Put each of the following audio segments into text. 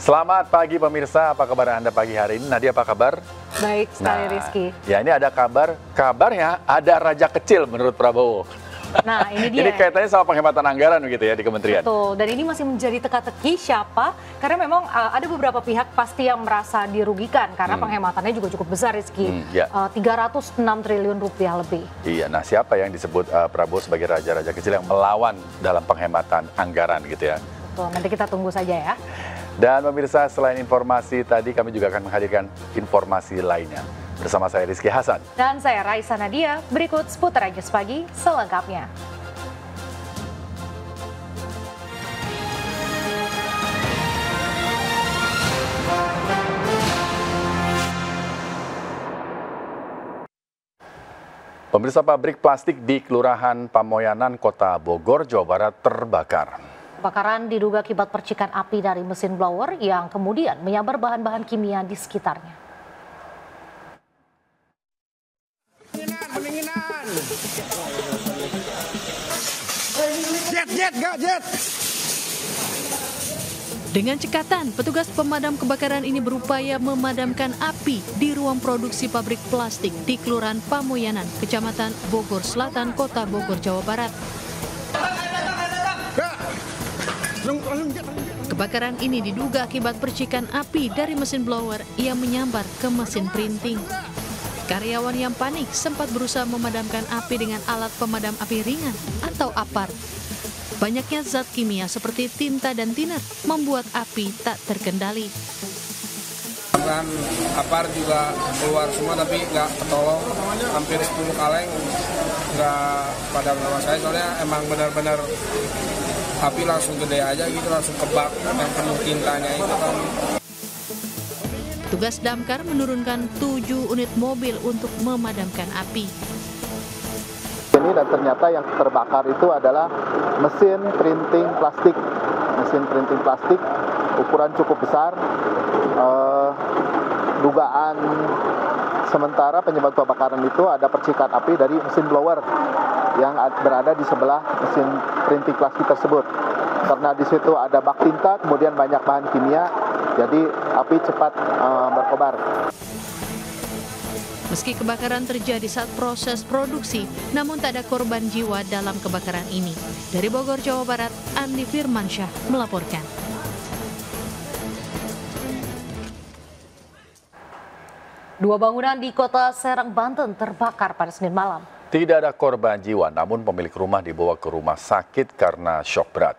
Selamat pagi pemirsa, apa kabar Anda pagi hari ini? Nadia, apa kabar? Baik sekali, Rizky. Ya ini ada kabarnya ada raja kecil menurut Prabowo. Nah, ini dia. Ini kaitannya sama penghematan anggaran begitu ya di kementerian. Betul, dan ini masih menjadi teka-teki siapa, karena memang ada beberapa pihak pasti yang merasa dirugikan, karena penghematannya juga cukup besar, Rizky. 306 triliun rupiah lebih. Iya, nah siapa yang disebut Prabowo sebagai raja-raja kecil yang melawan dalam penghematan anggaran gitu ya? Betul, nanti kita tunggu saja ya. Dan pemirsa, selain informasi tadi, kami juga akan menghadirkan informasi lainnya. Bersama saya Rizky Hasan. Dan saya Raisa Nadia. Berikut Seputar News Pagi selengkapnya. Pemirsa, pabrik plastik di Kelurahan Pamoyanan, Kota Bogor, Jawa Barat terbakar. Kebakaran diduga akibat percikan api dari mesin blower yang kemudian menyambar bahan-bahan kimia di sekitarnya. Jet. Dengan cekatan, petugas pemadam kebakaran ini berupaya memadamkan api di ruang produksi pabrik plastik di Kelurahan Pamoyanan, Kecamatan Bogor Selatan, Kota Bogor, Jawa Barat. Kebakaran ini diduga akibat percikan api dari mesin blower yang menyambar ke mesin printing. Karyawan yang panik sempat berusaha memadamkan api dengan alat pemadam api ringan atau APAR. Banyaknya zat kimia seperti tinta dan thinner membuat api tak terkendali. Dan APAR juga keluar semua tapi nggak ketolong, hampir 10 kaleng nggak padam sama saya, soalnya emang benar-benar api langsung gede aja gitu, langsung kebak yang penuh tintanya itu kan. Tugas damkar menurunkan 7 unit mobil untuk memadamkan api. Ini dan ternyata yang terbakar itu adalah mesin printing plastik. Mesin printing plastik ukuran cukup besar. Dugaan sementara penyebab kebakaran itu ada percikan api dari mesin blower yang berada di sebelah mesin printing plastik tersebut. Karena di situ ada bak tinta, kemudian banyak bahan kimia, jadi api cepat berkobar. Meski kebakaran terjadi saat proses produksi, namun tak ada korban jiwa dalam kebakaran ini. Dari Bogor, Jawa Barat, Andi Firmansyah melaporkan. Dua bangunan di Kota Serang, Banten terbakar pada Senin malam. Tidak ada korban jiwa, namun pemilik rumah dibawa ke rumah sakit karena syok berat.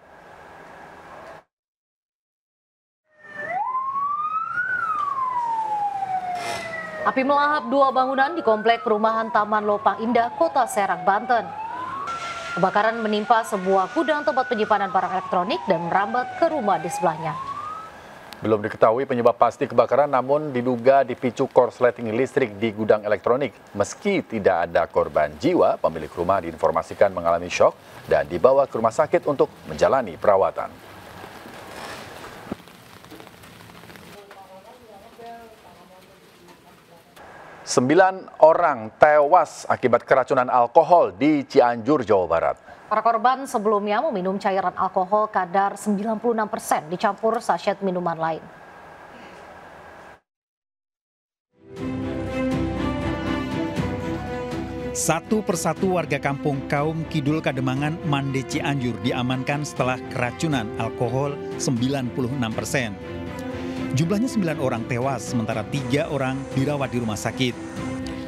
Api melahap dua bangunan di komplek perumahan Taman Lopang Indah, Kota Serang, Banten. Kebakaran menimpa sebuah gudang tempat penyimpanan barang elektronik dan merambat ke rumah di sebelahnya. Belum diketahui penyebab pasti kebakaran, namun diduga dipicu korsleting listrik di gudang elektronik. Meski tidak ada korban jiwa, pemilik rumah diinformasikan mengalami syok dan dibawa ke rumah sakit untuk menjalani perawatan. Sembilan orang tewas akibat keracunan alkohol di Cianjur, Jawa Barat. Para korban sebelumnya meminum cairan alkohol kadar 96% dicampur sachet minuman lain. Satu persatu warga kampung Kaum Kidul Kademangan, Mande, Cianjur diamankan setelah keracunan alkohol 96%. Jumlahnya 9 orang tewas, sementara 3 orang dirawat di rumah sakit.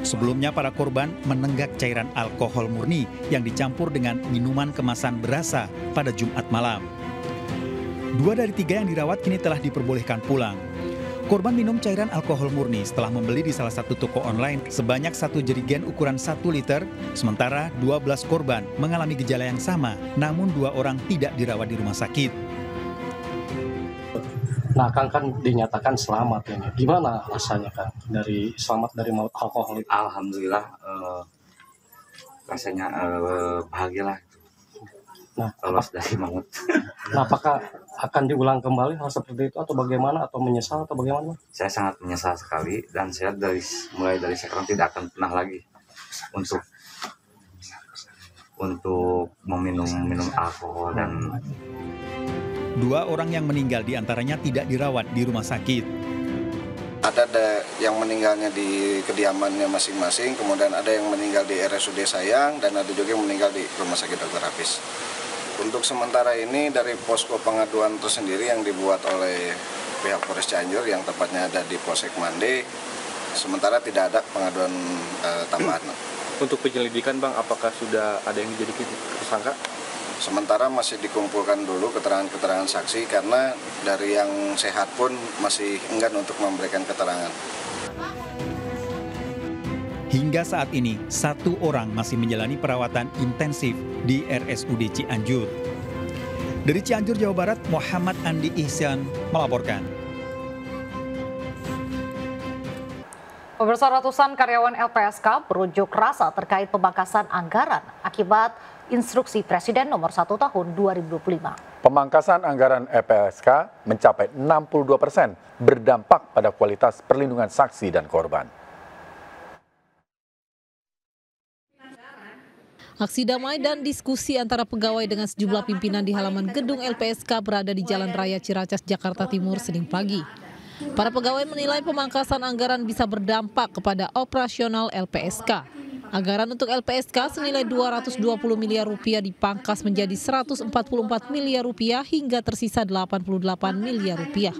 Sebelumnya para korban menenggak cairan alkohol murni yang dicampur dengan minuman kemasan berasa pada Jumat malam. 2 dari 3 yang dirawat kini telah diperbolehkan pulang. Korban minum cairan alkohol murni setelah membeli di salah satu toko online sebanyak 1 jerigen ukuran 1 liter, sementara 12 korban mengalami gejala yang sama, namun 2 orang tidak dirawat di rumah sakit. Nah, Kang kan dinyatakan selamat ini. Gimana rasanya, Kang, dari selamat dari maut alkohol itu? Alhamdulillah, rasanya bahagialah. Nah, lolos dari maut. Nah, apakah akan diulang kembali hal seperti itu atau bagaimana, atau menyesal atau bagaimana? Saya sangat menyesal sekali dan saya mulai dari sekarang tidak akan pernah lagi untuk minum alkohol. Dan 2 orang yang meninggal diantaranya tidak dirawat di rumah sakit. Ada yang meninggalnya di kediamannya masing-masing, kemudian ada yang meninggal di RSUD Sayang, dan ada juga yang meninggal di Rumah Sakit Dr. Hafiz. Untuk sementara ini dari posko pengaduan tersendiri yang dibuat oleh pihak Polres Cianjur yang tepatnya ada di Polsek Mande, sementara tidak ada pengaduan tambahan. Untuk penyelidikan Bang, apakah sudah ada yang dijadikan tersangka? Sementara masih dikumpulkan dulu keterangan-keterangan saksi karena dari yang sehat pun masih enggan untuk memberikan keterangan. Hingga saat ini, 1 orang masih menjalani perawatan intensif di RSUD Cianjur. Dari Cianjur, Jawa Barat, Muhammad Andi Ihsan melaporkan. Pemirsa, ratusan karyawan LPSK berunjuk rasa terkait pemangkasan anggaran akibat Instruksi Presiden Nomor 1 Tahun 2025. Pemangkasan anggaran LPSK mencapai 62%, berdampak pada kualitas perlindungan saksi dan korban. Aksi damai dan diskusi antara pegawai dengan sejumlah pimpinan di halaman gedung LPSK berada di Jalan Raya Ciracas, Jakarta Timur, Senin pagi. Para pegawai menilai pemangkasan anggaran bisa berdampak kepada operasional LPSK. Anggaran untuk LPSK senilai 220 miliar rupiah dipangkas menjadi 144 miliar rupiah hingga tersisa 88 miliar rupiah.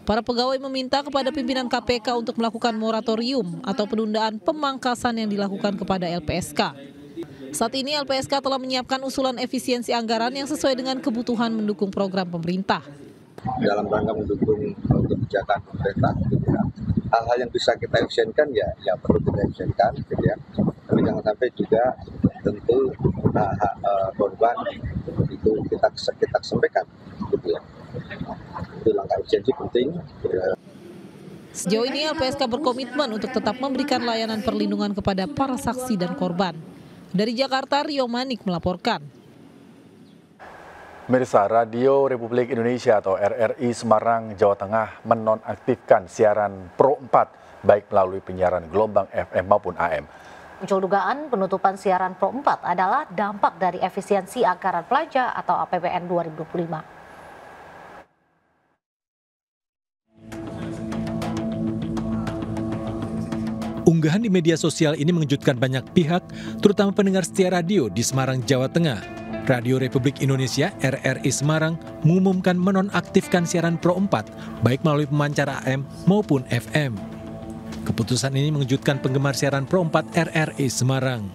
Para pegawai meminta kepada pimpinan KPK untuk melakukan moratorium atau penundaan pemangkasan yang dilakukan kepada LPSK. Saat ini LPSK telah menyiapkan usulan efisiensi anggaran yang sesuai dengan kebutuhan mendukung program pemerintah. Dalam rangka mendukung kebijakan pemerintah, gitu ya. Hal-hal yang bisa kita efisienkan ya perlu kita efisienkan, gitu ya. Tapi jangan sampai juga tentu hak korban itu kita sampaikan, gitu ya. Itu langkah efisiensi penting. Gitu ya. Sejauh ini LPSK berkomitmen untuk tetap memberikan layanan perlindungan kepada para saksi dan korban. Dari Jakarta, Rio Manik melaporkan. Pemirsa, Radio Republik Indonesia atau RRI Semarang, Jawa Tengah menonaktifkan siaran Pro 4 baik melalui penyiaran gelombang FM maupun AM. Muncul dugaan penutupan siaran Pro 4 adalah dampak dari efisiensi anggaran belanja atau APBN 2025. Unggahan di media sosial ini mengejutkan banyak pihak, terutama pendengar setia radio di Semarang, Jawa Tengah. Radio Republik Indonesia RRI Semarang mengumumkan menonaktifkan siaran Pro 4, baik melalui pemancar AM maupun FM. Keputusan ini mengejutkan penggemar siaran Pro 4 RRI Semarang.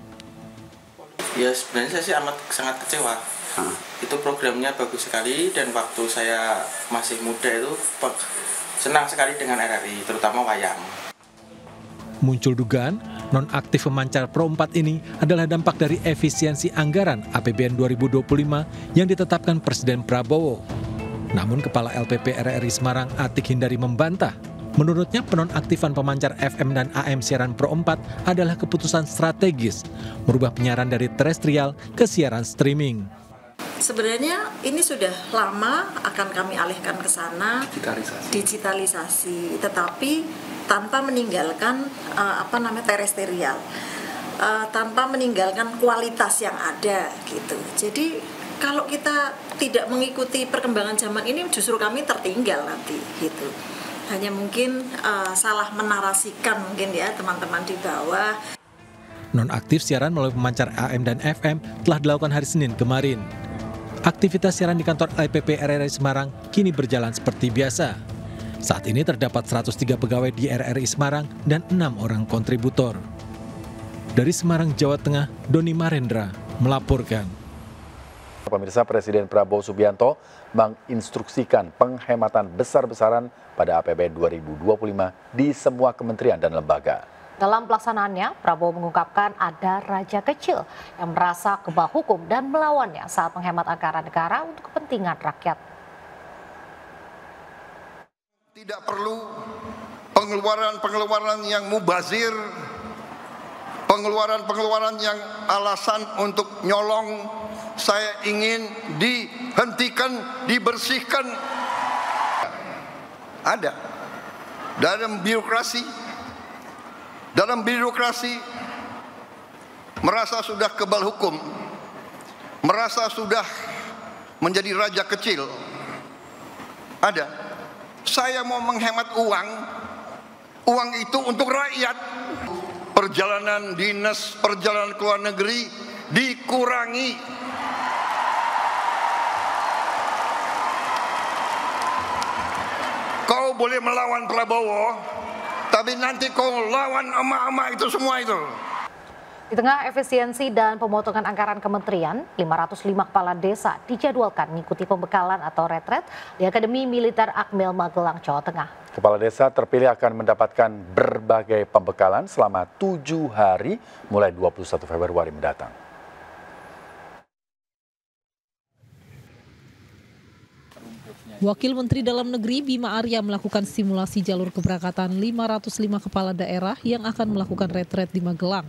Ya sebenarnya saya sih sangat kecewa. Itu programnya bagus sekali dan waktu saya masih muda itu senang sekali dengan RRI, terutama wayang. Muncul dugaan nonaktif pemancar Pro 4 ini adalah dampak dari efisiensi anggaran APBN 2025 yang ditetapkan Presiden Prabowo. Namun Kepala LPP RRI Semarang Atik Hindari membantah. Menurutnya penonaktifan pemancar FM dan AM siaran Pro 4 adalah keputusan strategis, merubah penyiaran dari terestrial ke siaran streaming. Sebenarnya ini sudah lama akan kami alihkan ke sana, digitalisasi, tetapi tanpa meninggalkan terestrial, tanpa meninggalkan kualitas yang ada gitu. Jadi kalau kita tidak mengikuti perkembangan zaman ini justru kami tertinggal nanti gitu. Hanya mungkin salah menarasikan mungkin ya teman-teman di bawah. Nonaktif siaran melalui pemancar AM dan FM telah dilakukan hari Senin kemarin. Aktivitas siaran di kantor LPP RRI Semarang kini berjalan seperti biasa. Saat ini terdapat 103 pegawai di RRI Semarang dan 6 orang kontributor. Dari Semarang, Jawa Tengah, Doni Marendra melaporkan. Pemirsa, Presiden Prabowo Subianto menginstruksikan penghematan besar-besaran pada APBN 2025 di semua kementerian dan lembaga. Dalam pelaksanaannya, Prabowo mengungkapkan ada raja kecil yang merasa kebal hukum dan melawannya saat menghemat anggaran negara untuk kepentingan rakyat. Tidak perlu pengeluaran-pengeluaran yang mubazir, pengeluaran-pengeluaran yang alasan untuk nyolong. Saya ingin dihentikan, dibersihkan. Ada dalam birokrasi merasa sudah kebal hukum, merasa sudah menjadi raja kecil, Ada. Saya mau menghemat uang. Uang itu untuk rakyat. Perjalanan dinas, perjalanan ke luar negeri dikurangi. Kau boleh melawan Prabowo, tapi nanti kau lawan emak-emak itu semua itu. Di tengah efisiensi dan pemotongan anggaran kementerian, 505 kepala desa dijadwalkan mengikuti pembekalan atau retret di Akademi Militer Akmil Magelang, Jawa Tengah. Kepala desa terpilih akan mendapatkan berbagai pembekalan selama 7 hari mulai 21 Februari mendatang. Wakil Menteri Dalam Negeri Bima Arya melakukan simulasi jalur keberangkatan 505 kepala daerah yang akan melakukan retret di Magelang.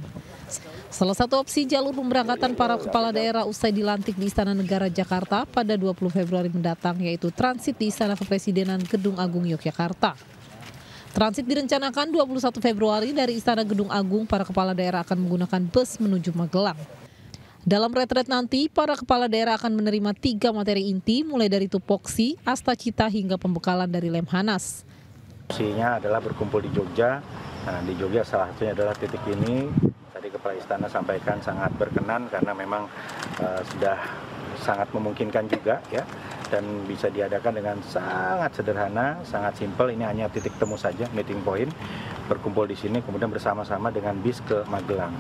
Salah satu opsi jalur pemberangkatan para kepala daerah usai dilantik di Istana Negara Jakarta pada 20 Februari mendatang, yaitu transit di Istana Kepresidenan Gedung Agung Yogyakarta. Transit direncanakan 21 Februari dari Istana Gedung Agung, para kepala daerah akan menggunakan bus menuju Magelang. Dalam retret nanti, para kepala daerah akan menerima 3 materi inti, mulai dari tupoksi, astacita hingga pembekalan dari Lemhanas. Opsinya adalah berkumpul di Jogja. Nah, di Jogja salah satunya adalah titik ini. Tadi Kepala Istana sampaikan sangat berkenan karena memang sudah sangat memungkinkan juga ya, dan bisa diadakan dengan sangat sederhana, sangat simpel. Ini hanya titik temu saja, meeting point, berkumpul di sini kemudian bersama-sama dengan bis ke Magelang.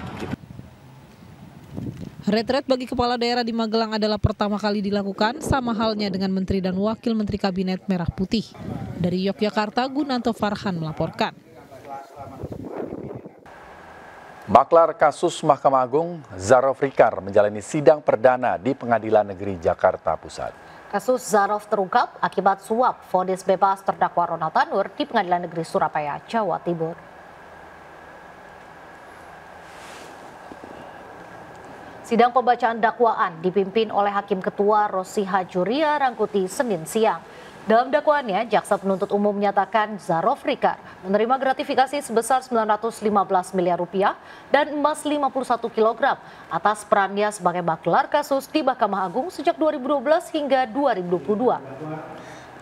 Retret bagi kepala daerah di Magelang adalah pertama kali dilakukan, sama halnya dengan Menteri dan Wakil Menteri Kabinet Merah Putih. Dari Yogyakarta, Gunanto Farhan melaporkan. Maklar kasus Mahkamah Agung Zarov Rikar menjalani sidang perdana di Pengadilan Negeri Jakarta Pusat. Kasus Zarov terungkap akibat suap vonis bebas terdakwa Ronald Tanur di Pengadilan Negeri Surabaya, Jawa Timur. Sidang pembacaan dakwaan dipimpin oleh Hakim Ketua Rosiha Juria Rangkuti Senin siang. Dalam dakwaannya, jaksa penuntut umum menyatakan Zarov Rikar menerima gratifikasi sebesar 915 miliar rupiah dan emas 51 kg atas perannya sebagai maklar kasus di Mahkamah Agung sejak 2012 hingga 2022.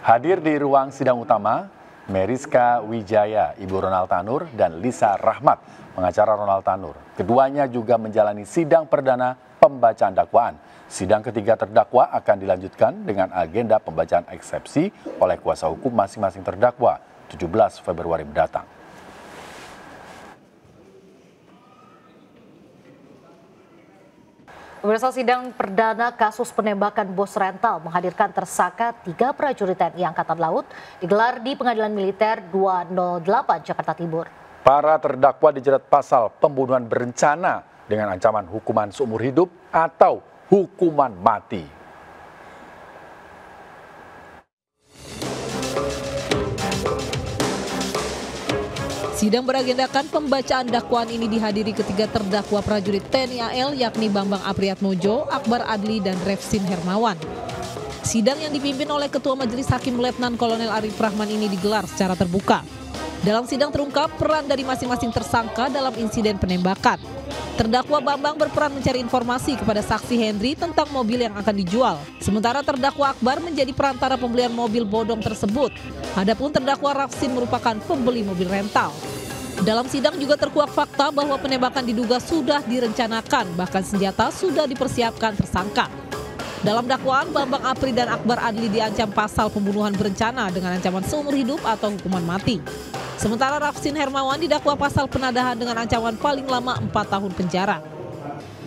Hadir di ruang sidang utama, Meriska Wijaya, Ibu Ronald Tanur, dan Lisa Rahmat, pengacara Ronald Tanur. Keduanya juga menjalani sidang perdana pembacaan dakwaan. Sidang ketiga terdakwa akan dilanjutkan dengan agenda pembacaan eksepsi oleh kuasa hukum masing-masing terdakwa 17 Februari mendatang. Pemirsa, sidang perdana kasus penembakan bos rental menghadirkan tersangka 3 prajurit TNI Angkatan Laut digelar di Pengadilan Militer 208 Jakarta Timur. Para terdakwa dijerat pasal pembunuhan berencana dengan ancaman hukuman seumur hidup atau hukuman mati. Sidang beragendakan pembacaan dakwaan ini dihadiri ketiga terdakwa prajurit TNI AL, yakni Bambang Apriatmojo, Akbar Adli, dan Refsin Hermawan. Sidang yang dipimpin oleh Ketua Majelis Hakim Letnan Kolonel Arif Rahman ini digelar secara terbuka. Dalam sidang terungkap peran dari masing-masing tersangka dalam insiden penembakan. Terdakwa Bambang berperan mencari informasi kepada saksi Henry tentang mobil yang akan dijual. Sementara terdakwa Akbar menjadi perantara pembelian mobil bodong tersebut. Adapun terdakwa Rafsin merupakan pembeli mobil rental. Dalam sidang juga terkuak fakta bahwa penembakan diduga sudah direncanakan, bahkan senjata sudah dipersiapkan tersangka. Dalam dakwaan, Bambang Apri dan Akbar Adli diancam pasal pembunuhan berencana dengan ancaman seumur hidup atau hukuman mati. Sementara Rafsin Hermawan didakwa pasal penadahan dengan ancaman paling lama 4 tahun penjara.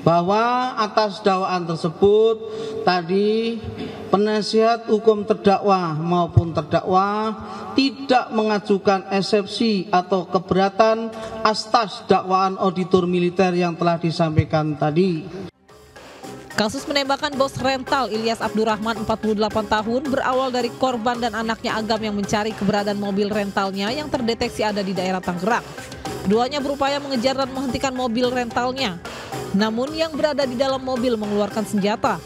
Bahwa atas dakwaan tersebut tadi penasihat hukum terdakwa maupun terdakwa tidak mengajukan eksepsi atau keberatan atas dakwaan auditor militer yang telah disampaikan tadi. Kasus penembakan bos rental Ilyas Abdurrahman 48 tahun berawal dari korban dan anaknya Agam yang mencari keberadaan mobil rentalnya yang terdeteksi ada di daerah Tangerang. Keduanya berupaya mengejar dan menghentikan mobil rentalnya. Namun yang berada di dalam mobil mengeluarkan senjata.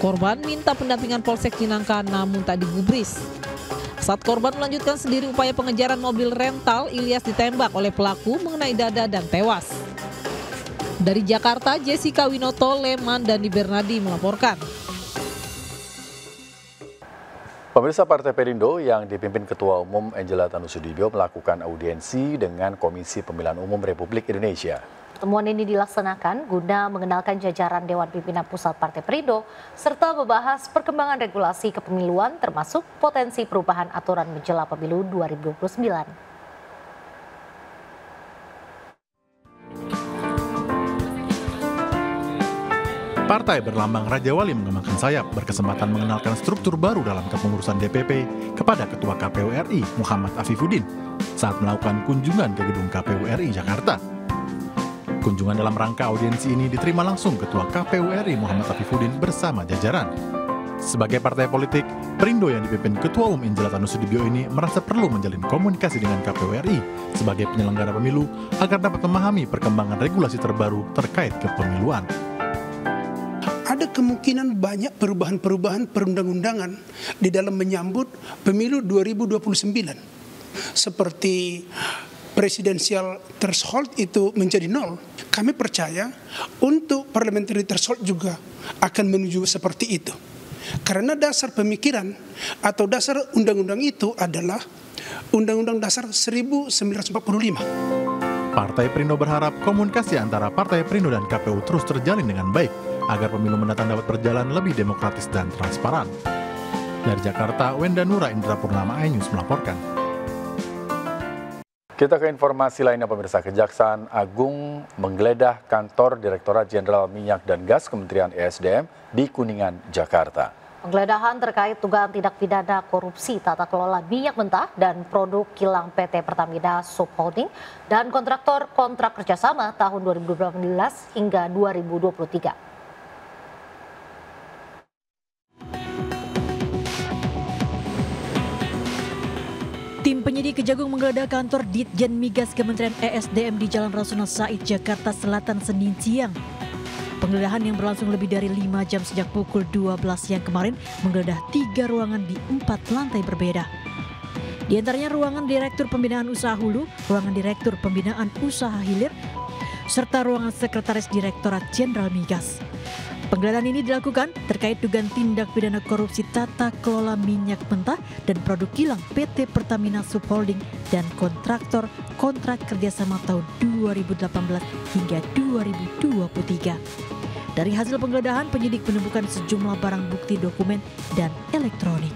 Korban minta pendampingan Polsek Cinangka namun tak digubris. Saat korban melanjutkan sendiri upaya pengejaran mobil rental, Ilyas ditembak oleh pelaku mengenai dada dan tewas. Dari Jakarta, Jessica Winoto, Leman, dan Di Bernardi melaporkan. Pemirsa Partai Perindo yang dipimpin Ketua Umum Angela Tanusudibio melakukan audiensi dengan Komisi Pemilihan Umum Republik Indonesia. Pertemuan ini dilaksanakan guna mengenalkan jajaran Dewan Pimpinan Pusat Partai Perindo serta membahas perkembangan regulasi kepemiluan termasuk potensi perubahan aturan menjelang pemilu 2029. Partai berlambang Raja Wali mengembangkan sayap berkesempatan mengenalkan struktur baru dalam kepengurusan DPP kepada Ketua KPU RI Muhammad Afifuddin saat melakukan kunjungan ke gedung KPU RI Jakarta. Kunjungan dalam rangka audiensi ini diterima langsung Ketua KPU RI Muhammad Afifuddin bersama jajaran. Sebagai partai politik, Perindo yang dipimpin Ketua Umum Angela Tanusudibio ini merasa perlu menjalin komunikasi dengan KPU RI sebagai penyelenggara pemilu agar dapat memahami perkembangan regulasi terbaru terkait kepemiluan. Ada kemungkinan banyak perubahan-perubahan perundang-undangan di dalam menyambut pemilu 2029. Seperti presidensial threshold itu menjadi 0. Kami percaya untuk parliamentary threshold juga akan menuju seperti itu. Karena dasar pemikiran atau dasar undang-undang itu adalah Undang-Undang Dasar 1945. Partai Perindo berharap komunikasi antara Partai Perindo dan KPU terus terjalin dengan baik agar pemilu mendatang dapat berjalan lebih demokratis dan transparan. Dari Jakarta, Wenda Nura Indra Purnama, iNews melaporkan. Kita ke informasi lainnya pemirsa. Kejaksaan Agung menggeledah kantor Direktorat Jenderal Minyak dan Gas Kementerian ESDM di Kuningan, Jakarta. Penggeledahan terkait dugaan tindak pidana korupsi tata kelola minyak mentah dan produk kilang PT Pertamina Subholding dan kontraktor kontrak kerjasama tahun 2018 hingga 2023. Tim penyidik Kejagung menggeledah kantor Ditjen Migas Kementerian ESDM di Jalan Rasuna Said, Jakarta Selatan, Senin siang. Penggeledahan yang berlangsung lebih dari 5 jam sejak pukul 12 siang kemarin menggeledah 3 ruangan di 4 lantai berbeda. Di antaranya ruangan Direktur Pembinaan Usaha Hulu, ruangan Direktur Pembinaan Usaha Hilir, serta ruangan Sekretaris Direktorat Jenderal Migas. Penggeledahan ini dilakukan terkait dugaan tindak pidana korupsi tata kelola minyak mentah dan produk kilang PT Pertamina Subholding dan kontraktor kontrak kerjasama tahun 2018 hingga 2023. Dari hasil penggeledahan, penyidik menemukan sejumlah barang bukti dokumen dan elektronik.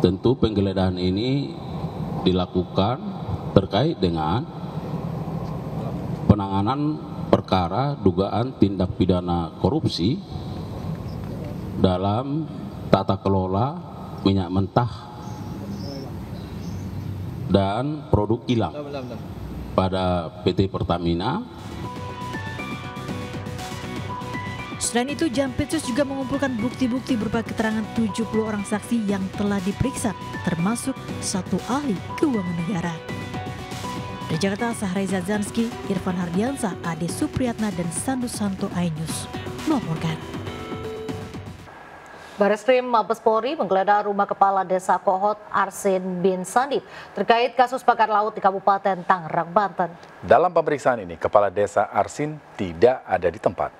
Tentu penggeledahan ini dilakukan terkait dengan penanganan perkara dugaan tindak pidana korupsi dalam tata kelola minyak mentah dan produk kilang pada PT Pertamina. Selain itu, Jampitsus juga mengumpulkan bukti-bukti berupa keterangan 70 orang saksi yang telah diperiksa, termasuk 1 ahli keuangan negara. Dari Jakarta, Sahreza Zanski, Irfan Hardiansa, Ade Supriyatna, dan Sandu Santo, iNews melaporkan. Bareskrim Mabes Polri menggeledah rumah Kepala Desa Kohot Arsin bin Sandip terkait kasus bakar laut di Kabupaten Tangerang, Banten. Dalam pemeriksaan ini, Kepala Desa Arsin tidak ada di tempat.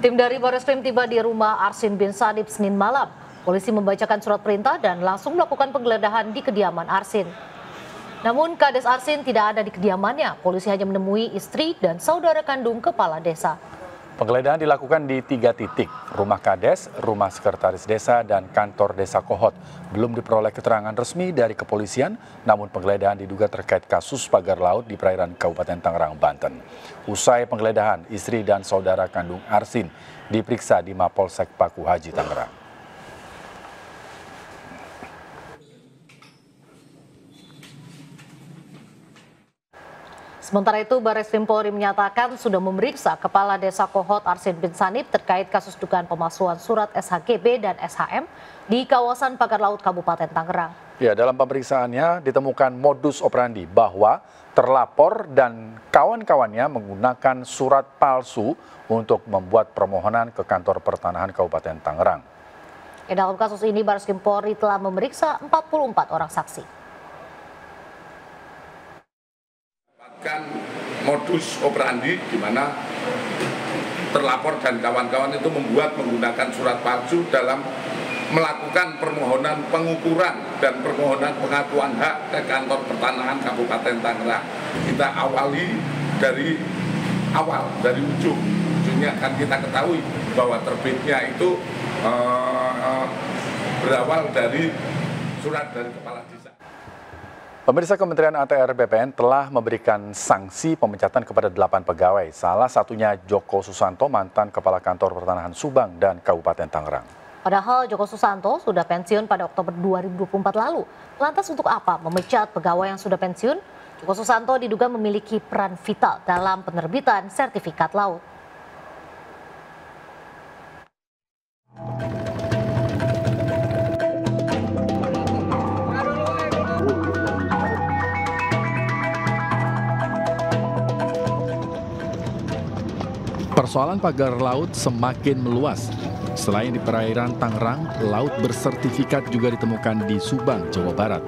Tim dari Bareskrim tiba di rumah Arsin bin Sandip Senin malam. Polisi membacakan surat perintah dan langsung melakukan penggeledahan di kediaman Arsin. Namun Kades Arsin tidak ada di kediamannya. Polisi hanya menemui istri dan saudara kandung kepala desa. Penggeledahan dilakukan di 3 titik, rumah Kades, rumah Sekretaris Desa, dan kantor Desa Kohot. Belum diperoleh keterangan resmi dari kepolisian, namun penggeledahan diduga terkait kasus pagar laut di perairan Kabupaten Tangerang, Banten. Usai penggeledahan, istri dan saudara kandung Arsin diperiksa di Mapolsek Paku Haji, Tangerang. Sementara itu, Bareskrim Polri menyatakan sudah memeriksa Kepala Desa Kohot Arsin bin Sandip terkait kasus dugaan pemalsuan surat SHGB dan SHM di kawasan pagar laut Kabupaten Tangerang. Ya, dalam pemeriksaannya ditemukan modus operandi bahwa terlapor dan kawan-kawannya menggunakan surat palsu untuk membuat permohonan ke kantor pertanahan Kabupaten Tangerang. Dalam kasus ini, Bareskrim Polri telah memeriksa 44 orang saksi. modus operandi di mana terlapor dan kawan-kawan itu menggunakan surat palsu dalam melakukan permohonan pengukuran dan permohonan pengakuan hak ke kantor pertanahan Kabupaten Tangerang. Kita awali dari awal, dari ujungnya kan kita ketahui bahwa terbitnya itu berawal dari surat dari Kepala Desa. Pemirsa, Kementerian ATR BPN telah memberikan sanksi pemecatan kepada 8 pegawai, salah satunya Joko Susanto, mantan Kepala Kantor Pertanahan Subang dan Kabupaten Tangerang. Padahal Joko Susanto sudah pensiun pada Oktober 2024 lalu. Lantas untuk apa memecat pegawai yang sudah pensiun? Joko Susanto diduga memiliki peran vital dalam penerbitan sertifikat laut. Persoalan pagar laut semakin meluas. Selain di perairan Tangerang, laut bersertifikat juga ditemukan di Subang, Jawa Barat.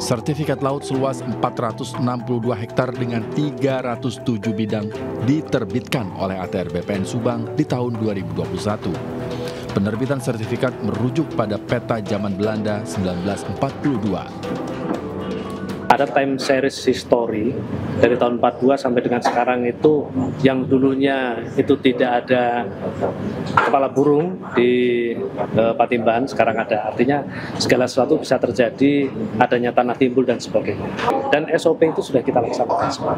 Sertifikat laut seluas 462 hektar dengan 307 bidang diterbitkan oleh ATR BPN Subang di tahun 2021. Penerbitan sertifikat merujuk pada peta zaman Belanda 1942. Ada time series history dari tahun 42 sampai dengan sekarang itu yang dulunya itu tidak ada kepala burung di Patimban, sekarang ada. Artinya segala sesuatu bisa terjadi, adanya tanah timbul dan sebagainya. Dan SOP itu sudah kita laksanakan semua.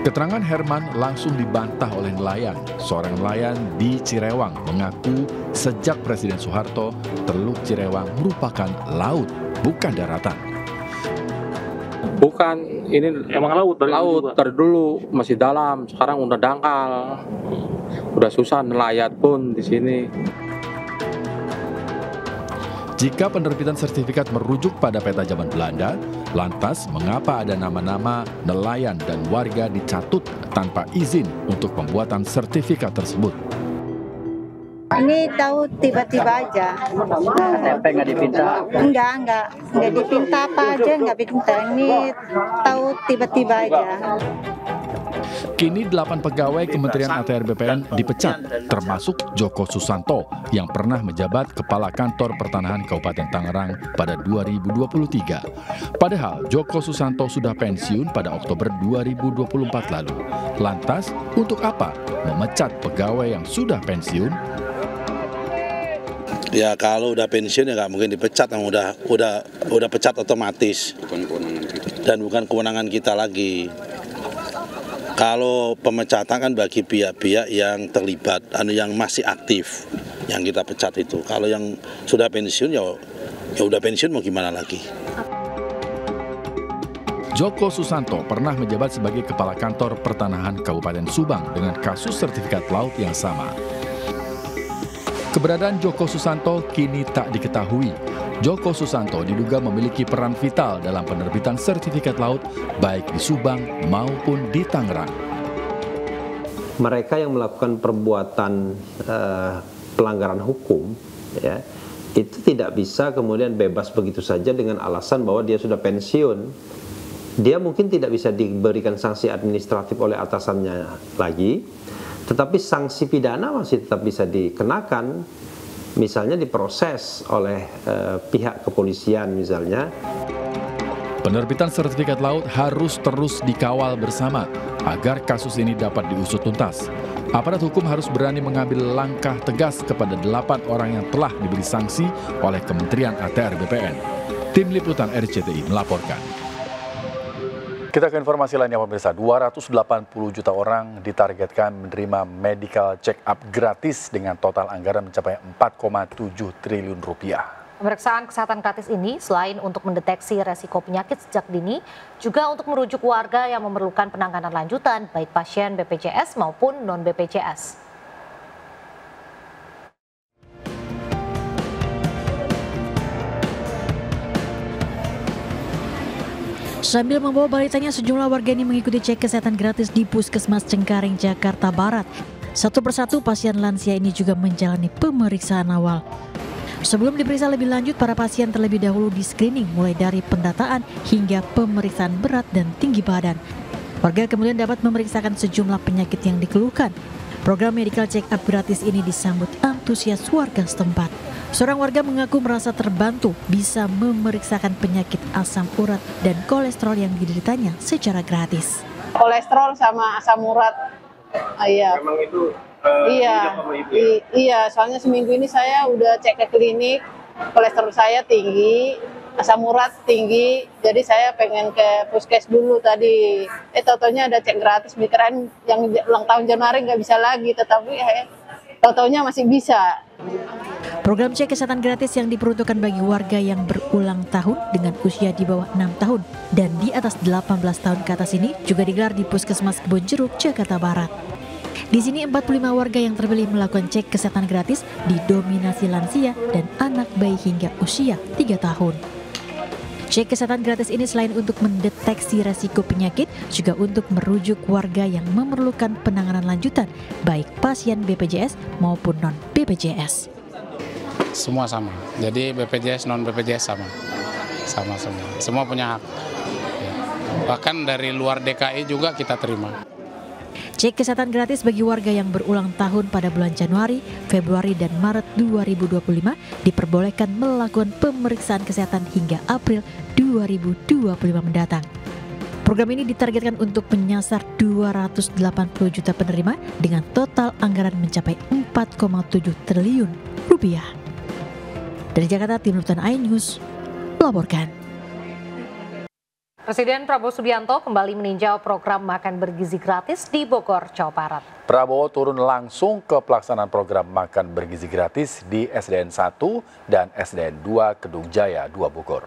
Keterangan Herman langsung dibantah oleh nelayan. Seorang nelayan di Cirewang mengaku sejak Presiden Soeharto, Teluk Cirewang merupakan laut, bukan daratan. Bukan, ini emang laut dari dulu masih dalam, sekarang udah dangkal, udah susah nelayat pun di sini. Jika penerbitan sertifikat merujuk pada peta zaman Belanda, lantas mengapa ada nama-nama nelayan dan warga dicatut tanpa izin untuk pembuatan sertifikat tersebut? Ini tahu tiba-tiba aja. Sampai nggak dipinta? Enggak dipinta apa aja, nggak dipinta. Ini tahu tiba-tiba aja. Kini 8 pegawai Kementerian ATR BPN dipecat, termasuk Joko Susanto yang pernah menjabat Kepala Kantor Pertanahan Kabupaten Tangerang pada 2023. Padahal Joko Susanto sudah pensiun pada Oktober 2024 lalu. Lantas, untuk apa memecat pegawai yang sudah pensiun? Ya kalau udah pensiun ya nggak mungkin dipecat, yang udah pecat otomatis. Dan bukan kewenangan kita lagi. Kalau pemecatan kan bagi pihak-pihak yang terlibat, yang masih aktif, yang kita pecat itu. Kalau yang sudah pensiun ya udah pensiun, mau gimana lagi? Joko Susanto pernah menjabat sebagai Kepala Kantor Pertanahan Kabupaten Subang dengan kasus sertifikat laut yang sama. Keberadaan Joko Susanto kini tak diketahui. Joko Susanto diduga memiliki peran vital dalam penerbitan sertifikat laut baik di Subang maupun di Tangerang. Mereka yang melakukan perbuatan pelanggaran hukum, ya, itu tidak bisa kemudian bebas begitu saja dengan alasan bahwa dia sudah pensiun. Dia mungkin tidak bisa diberikan sanksi administratif oleh atasannya lagi, tetapi sanksi pidana masih tetap bisa dikenakan, misalnya diproses oleh pihak kepolisian misalnya. Penerbitan sertifikat laut harus terus dikawal bersama agar kasus ini dapat diusut tuntas. Aparat hukum harus berani mengambil langkah tegas kepada 8 orang yang telah diberi sanksi oleh Kementerian ATR BPN. Tim Liputan RCTI melaporkan. Kita ke informasi lainnya pemirsa, 280 juta orang ditargetkan menerima medical check-up gratis dengan total anggaran mencapai 4,7 triliun rupiah. Pemeriksaan kesehatan gratis ini selain untuk mendeteksi resiko penyakit sejak dini, juga untuk merujuk warga yang memerlukan penanganan lanjutan baik pasien BPJS maupun non-BPJS. Sambil membawa balitanya, sejumlah warga ini mengikuti cek kesehatan gratis di Puskesmas Cengkareng, Jakarta Barat. Satu persatu pasien lansia ini juga menjalani pemeriksaan awal. Sebelum diperiksa lebih lanjut, para pasien terlebih dahulu di-screening mulai dari pendataan hingga pemeriksaan berat dan tinggi badan. Warga kemudian dapat memeriksakan sejumlah penyakit yang dikeluhkan. Program medical check-up gratis ini disambut antusias warga setempat. Seorang warga mengaku merasa terbantu bisa memeriksakan penyakit asam urat dan kolesterol yang dideritanya secara gratis. Kolesterol sama asam urat, iya. Memang itu iya, soalnya seminggu ini saya udah cek ke klinik, kolesterol saya tinggi, asam urat tinggi, jadi saya pengen ke puskes dulu tadi. Taunya ada cek gratis, pikiran yang ulang tahun Januari nggak bisa lagi, tetapi taunya masih bisa. Program cek kesehatan gratis yang diperuntukkan bagi warga yang berulang tahun dengan usia di bawah 6 tahun dan di atas 18 tahun ke atas ini juga digelar di Puskesmas Kebonjeruk, Jakarta Barat. Di sini 45 warga yang terpilih melakukan cek kesehatan gratis didominasi lansia dan anak bayi hingga usia 3 tahun. Cek kesehatan gratis ini selain untuk mendeteksi resiko penyakit, juga untuk merujuk warga yang memerlukan penanganan lanjutan, baik pasien BPJS maupun non-BPJS. Semua sama, jadi BPJS, non-BPJS sama semua. Semua punya hak. Bahkan dari luar DKI juga kita terima. Cek kesehatan gratis bagi warga yang berulang tahun pada bulan Januari, Februari, dan Maret 2025 diperbolehkan melakukan pemeriksaan kesehatan hingga April 2025 mendatang. Program ini ditargetkan untuk menyasar 280 juta penerima dengan total anggaran mencapai 4,7 triliun rupiah. Dari Jakarta, Tim Liputan iNews melaporkan. Presiden Prabowo Subianto kembali meninjau program makan bergizi gratis di Bogor, Jawa Barat. Prabowo turun langsung ke pelaksanaan program makan bergizi gratis di SDN 1 dan SDN 2 Kedung Jaya 2 Bogor.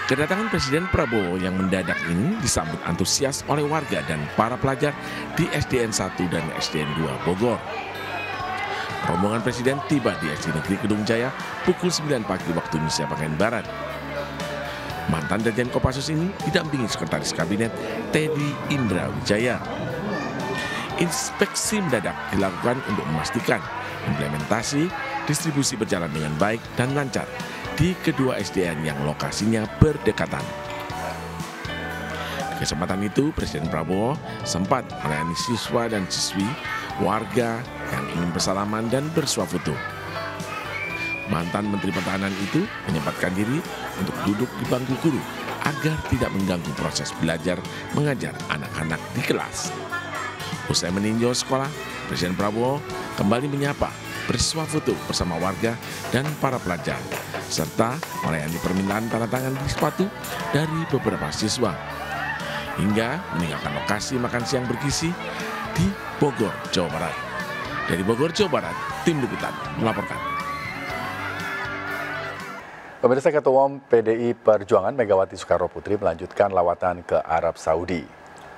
Kedatangan Presiden Prabowo yang mendadak ini disambut antusias oleh warga dan para pelajar di SDN 1 dan SDN 2 Bogor. Rombongan Presiden tiba di SD Negeri Kedung Jaya pukul 9 pagi waktu Indonesia bagian Barat. Mantan Dirjen Kopassus ini didampingi Sekretaris Kabinet Teddy Indra Wijaya. Inspeksi mendadak dilakukan untuk memastikan implementasi distribusi berjalan dengan baik dan lancar di kedua SDN yang lokasinya berdekatan. Di kesempatan itu, Presiden Prabowo sempat melayani siswa dan siswi, warga yang ingin bersalaman dan bersuah foto. Mantan Menteri Pertahanan itu menyempatkan diri untuk duduk di bangku guru agar tidak mengganggu proses belajar mengajar anak-anak di kelas. Usai meninjau sekolah, Presiden Prabowo kembali menyapa, bersuah foto bersama warga dan para pelajar, serta melayani permintaan tanda tangan di sepatu dari beberapa siswa, hingga meninggalkan lokasi makan siang bergizi di Bogor, Jawa Barat. Dari Bogor, Jawa Barat, Tim Liputan melaporkan. Pemirsa, Ketua Umum PDI Perjuangan Megawati Soekarnoputri melanjutkan lawatan ke Arab Saudi.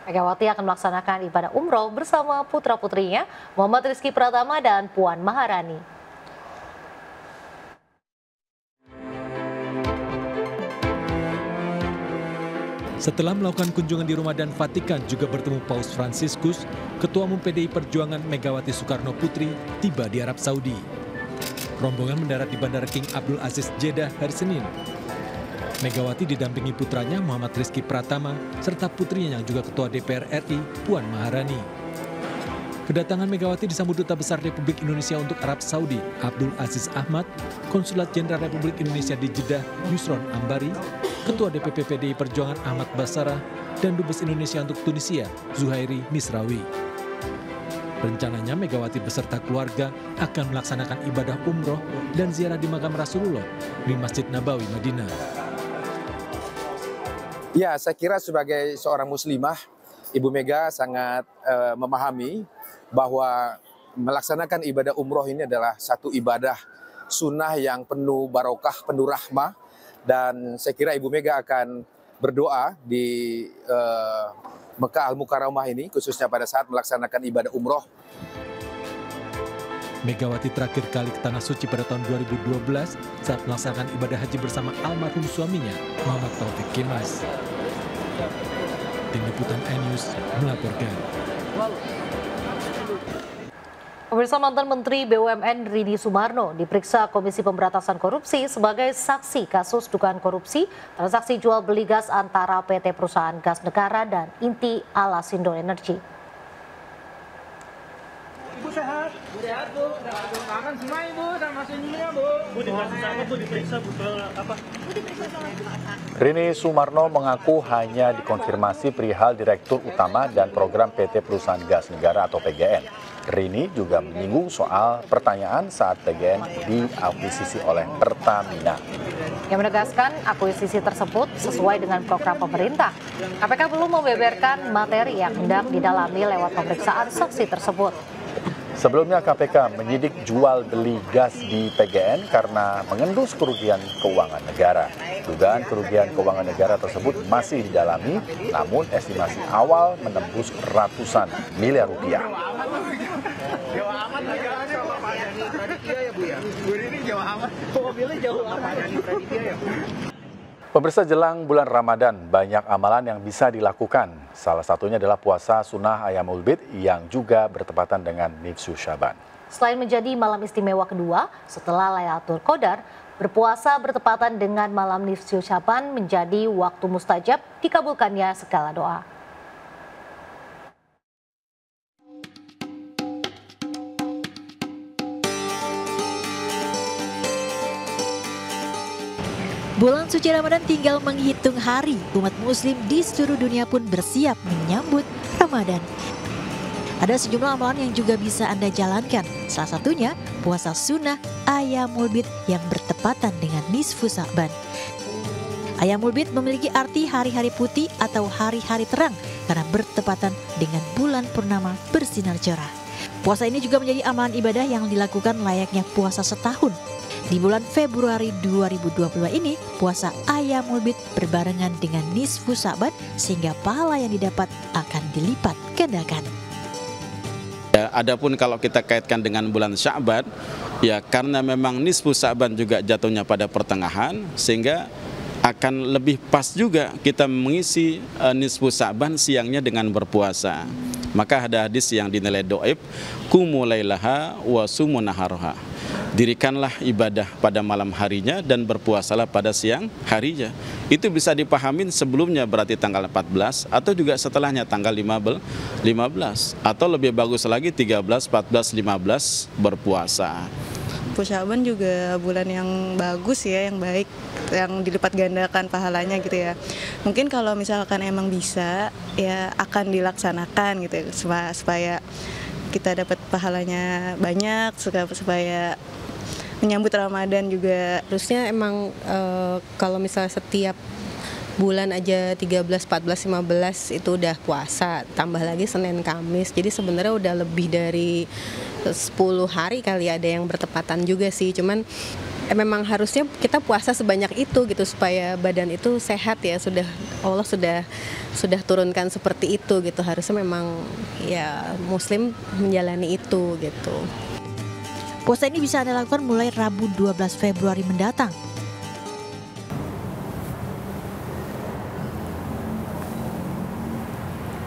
Megawati akan melaksanakan ibadah umroh bersama putra-putrinya Muhammad Rizky Pratama dan Puan Maharani. Setelah melakukan kunjungan di rumah dan Vatikan juga bertemu Paus Fransiskus, Ketua Umum PDI Perjuangan Megawati Soekarnoputri tiba di Arab Saudi. Rombongan mendarat di Bandara King Abdul Aziz Jeddah hari Senin. Megawati didampingi putranya Muhammad Rizky Pratama serta putrinya yang juga Ketua DPR RI Puan Maharani. Kedatangan Megawati disambut Duta Besar Republik Indonesia untuk Arab Saudi Abdul Aziz Ahmad, Konsulat Jenderal Republik Indonesia di Jeddah Yusron Ambari, Ketua DPP PDI Perjuangan Ahmad Basarah, dan Dubes Indonesia untuk Tunisia Zuhairi Misrawi. Rencananya Megawati beserta keluarga akan melaksanakan ibadah umroh dan ziarah di makam Rasulullah di Masjid Nabawi, Madinah. Ya, saya kira sebagai seorang muslimah, Ibu Mega sangat memahami bahwa melaksanakan ibadah umroh ini adalah satu ibadah sunnah yang penuh barokah, penuh rahmah. Dan saya kira Ibu Mega akan berdoa di Mekah Al-Mukarramah ini, khususnya pada saat melaksanakan ibadah umroh. Megawati terakhir kali ke Tanah Suci pada tahun 2012 saat melaksanakan ibadah haji bersama almarhum suaminya, Muhammad Taufik Kemas. Tim Liputan iNews melaporkan. Pemirsa, mantan Menteri BUMN Rini Sumarno diperiksa Komisi Pemberantasan Korupsi sebagai saksi kasus dugaan korupsi transaksi jual beli gas antara PT Perusahaan Gas Negara dan Inti Alasindo Energy. Ibu sehat? Sehat, Bu. Kangen semua Ibu sama senyumnya, Bu. Bu dikasih sama Bu, diperiksa Bu apa? Bu diperiksa sama Rini Sumarno mengaku hanya dikonfirmasi perihal Direktur Utama dan Program PT Perusahaan Gas Negara atau PGN. Rini juga menyinggung soal pertanyaan saat PGN diakuisisi oleh Pertamina. Yang menegaskan akuisisi tersebut sesuai dengan program pemerintah. KPK belum membeberkan materi yang hendak didalami lewat pemeriksaan saksi tersebut. Sebelumnya KPK menyidik jual beli gas di PGN karena mengendus kerugian keuangan negara. Dugaan kerugian keuangan negara tersebut masih didalami, namun estimasi awal menembus ratusan miliar rupiah. Pemirsa, jelang bulan Ramadan, banyak amalan yang bisa dilakukan. Salah satunya adalah puasa sunnah Ayyamul Bid yang juga bertepatan dengan Nisfu Syaban. Selain menjadi malam istimewa kedua setelah Lailatul Qadar, berpuasa bertepatan dengan malam Nisfu Syaban menjadi waktu mustajab dikabulkannya segala doa. Bulan suci Ramadan tinggal menghitung hari. Umat muslim di seluruh dunia pun bersiap menyambut Ramadan. Ada sejumlah amalan yang juga bisa Anda jalankan. Salah satunya puasa sunnah Ayyamul Bid yang bertepatan dengan Nisfu Syaban. Ayyamul Bid memiliki arti hari-hari putih atau hari-hari terang karena bertepatan dengan bulan purnama bersinar cerah. Puasa ini juga menjadi amalan ibadah yang dilakukan layaknya puasa setahun. Di bulan Februari 2022 ini, puasa Ayyamul Bid berbarengan dengan Nisfu Syaban sehingga pahala yang didapat akan dilipat gandakan. Ya, adapun kalau kita kaitkan dengan bulan Sya'ban, ya karena memang Nisfu Syaban juga jatuhnya pada pertengahan, sehingga akan lebih pas juga kita mengisi Nisfu Syaban siangnya dengan berpuasa. Maka ada hadis yang dinilai doib, qumu lailaha wa sumu naharha. Dirikanlah ibadah pada malam harinya dan berpuasalah pada siang harinya. Itu bisa dipahamin sebelumnya berarti tanggal 14 atau juga setelahnya tanggal 15 atau lebih bagus lagi 13, 14, 15 berpuasa. Syaban juga bulan yang bagus ya, yang baik, yang dilipat gandakan pahalanya gitu ya. Mungkin kalau misalkan emang bisa ya akan dilaksanakan gitu supaya kita dapat pahalanya banyak, supaya menyambut Ramadan juga. Harusnya emang kalau misalnya setiap bulan aja 13, 14, 15 itu udah puasa, tambah lagi Senin Kamis. Jadi sebenarnya udah lebih dari 10 hari kali ada yang bertepatan juga sih. Cuman memang harusnya kita puasa sebanyak itu gitu supaya badan itu sehat ya. Allah sudah turunkan seperti itu gitu. Harusnya memang ya muslim menjalani itu gitu. Puasa ini bisa Anda lakukan mulai Rabu 12 Februari mendatang.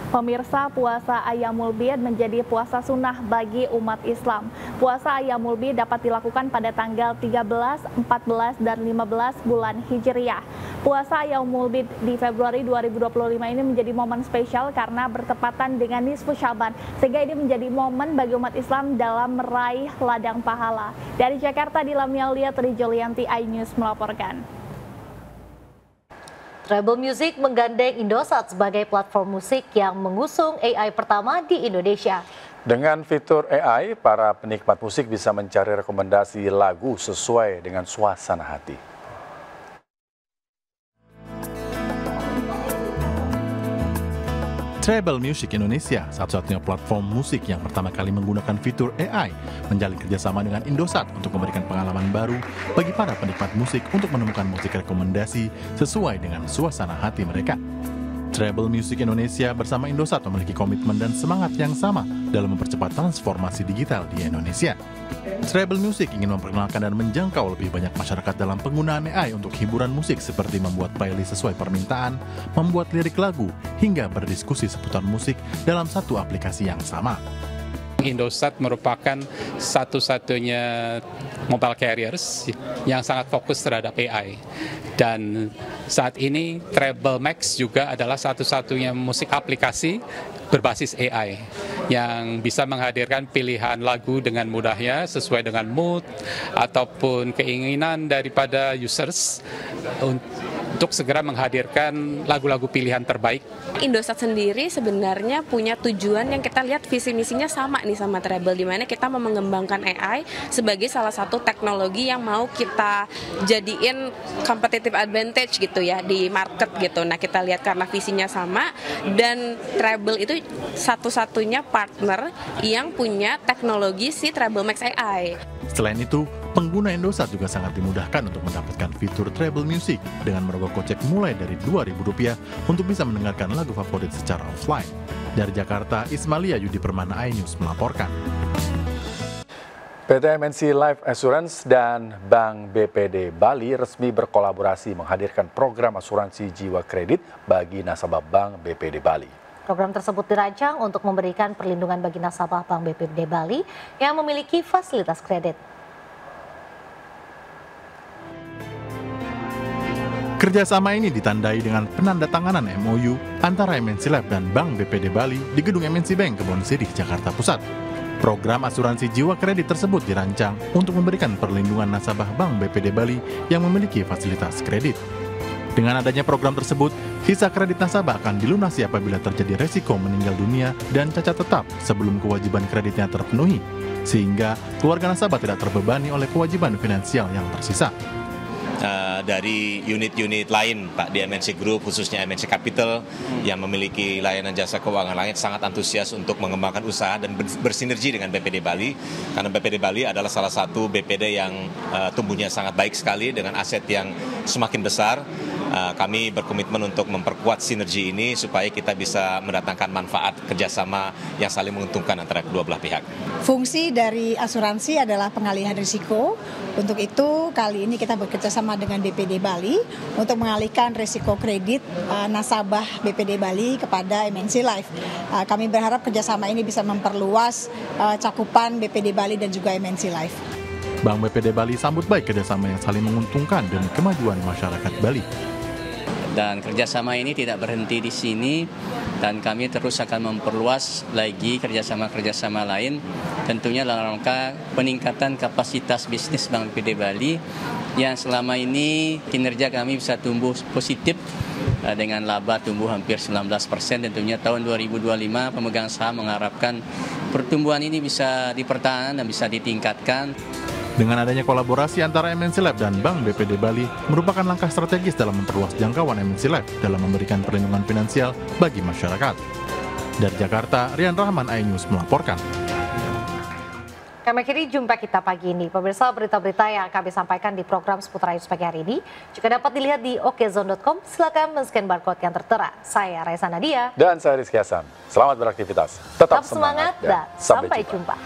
Pemirsa, puasa Ayyamul Bid menjadi puasa sunnah bagi umat Islam. Puasa Ayyamul Bid dapat dilakukan pada tanggal 13, 14, dan 15 bulan Hijriah. Puasa Ayyamul Bid di Februari 2025 ini menjadi momen spesial karena bertepatan dengan Nisfu Syaban, sehingga ini menjadi momen bagi umat Islam dalam meraih ladang pahala. Dari Jakarta, Dilamia Lia, Tri Julianti, iNews melaporkan. Treble Music menggandeng Indosat sebagai platform musik yang mengusung AI pertama di Indonesia. Dengan fitur AI, para penikmat musik bisa mencari rekomendasi lagu sesuai dengan suasana hati. Treble Music Indonesia, satu-satunya platform musik yang pertama kali menggunakan fitur AI, menjalin kerjasama dengan Indosat untuk memberikan pengalaman baru bagi para penikmat musik untuk menemukan musik rekomendasi sesuai dengan suasana hati mereka. Treble Music Indonesia bersama Indosat memiliki komitmen dan semangat yang sama dalam mempercepat transformasi digital di Indonesia. Treble Music ingin memperkenalkan dan menjangkau lebih banyak masyarakat dalam penggunaan AI untuk hiburan musik seperti membuat playlist sesuai permintaan, membuat lirik lagu, hingga berdiskusi seputar musik dalam satu aplikasi yang sama. Indosat merupakan satu-satunya mobile carriers yang sangat fokus terhadap AI. Dan saat ini Treble Max juga adalah satu-satunya musik aplikasi berbasis AI yang bisa menghadirkan pilihan lagu dengan mudahnya sesuai dengan mood ataupun keinginan daripada users untuk segera menghadirkan lagu-lagu pilihan terbaik. Indosat sendiri sebenarnya punya tujuan yang kita lihat visi misinya sama nih sama Treble, di mana kita mau mengembangkan AI sebagai salah satu teknologi yang mau kita jadiin competitive advantage gitu ya di market gitu. Nah, kita lihat karena visinya sama dan Treble itu satu-satunya partner yang punya teknologi si Treble Max AI. Selain itu, pengguna Indosat juga sangat dimudahkan untuk mendapatkan fitur Treble Music dengan merogoh kocek mulai dari Rp2.000 untuk bisa mendengarkan lagu favorit secara offline. Dari Jakarta, Ismalia Yudi Permana, iNews melaporkan. PT MNC Life Assurance dan Bank BPD Bali resmi berkolaborasi menghadirkan program asuransi jiwa kredit bagi nasabah Bank BPD Bali. Program tersebut dirancang untuk memberikan perlindungan bagi nasabah Bank BPD Bali yang memiliki fasilitas kredit. Kerjasama ini ditandai dengan penandatanganan MOU antara MNC Life dan Bank BPD Bali di gedung MNC Bank Kebon Sirih, Jakarta Pusat. Program asuransi jiwa kredit tersebut dirancang untuk memberikan perlindungan nasabah Bank BPD Bali yang memiliki fasilitas kredit. Dengan adanya program tersebut, sisa kredit nasabah akan dilunasi apabila terjadi resiko meninggal dunia dan cacat tetap sebelum kewajiban kreditnya terpenuhi, sehingga keluarga nasabah tidak terbebani oleh kewajiban finansial yang tersisa. Dari unit-unit lain Pak di MNC Group, khususnya MNC Capital yang memiliki layanan jasa keuangan lain sangat antusias untuk mengembangkan usaha dan bersinergi dengan BPD Bali, karena BPD Bali adalah salah satu BPD yang tumbuhnya sangat baik sekali dengan aset yang semakin besar. Kami berkomitmen untuk memperkuat sinergi ini supaya kita bisa mendatangkan manfaat kerjasama yang saling menguntungkan antara kedua belah pihak. Fungsi dari asuransi adalah pengalihan risiko. Untuk itu kali ini kita bekerjasama dengan BPD Bali untuk mengalihkan risiko kredit nasabah BPD Bali kepada MNC Life. Kami berharap kerjasama ini bisa memperluas cakupan BPD Bali dan juga MNC Life. Bank BPD Bali sambut baik kerjasama yang saling menguntungkan demi kemajuan masyarakat Bali. Dan kerjasama ini tidak berhenti di sini dan kami terus akan memperluas lagi kerjasama-kerjasama lain, tentunya dalam rangka peningkatan kapasitas bisnis Bank BPD Bali yang selama ini kinerja kami bisa tumbuh positif dengan laba tumbuh hampir 19%. Tentunya tahun 2025 pemegang saham mengharapkan pertumbuhan ini bisa dipertahankan dan bisa ditingkatkan. Dengan adanya kolaborasi antara MNC Life dan Bank BPD Bali merupakan langkah strategis dalam memperluas jangkauan MNC Life dalam memberikan perlindungan finansial bagi masyarakat. Dari Jakarta, Rian Rahman, iNews melaporkan. Kami akhiri jumpa kita pagi ini. Pemirsa, berita-berita yang kami sampaikan di program seputar News pagi hari ini juga dapat dilihat di okezone.com. Silakan men-scan barcode yang tertera. Saya Raisa Nadia. Dan saya Rizky Hasan. Selamat beraktivitas. Tetap semangat dan sampai jumpa.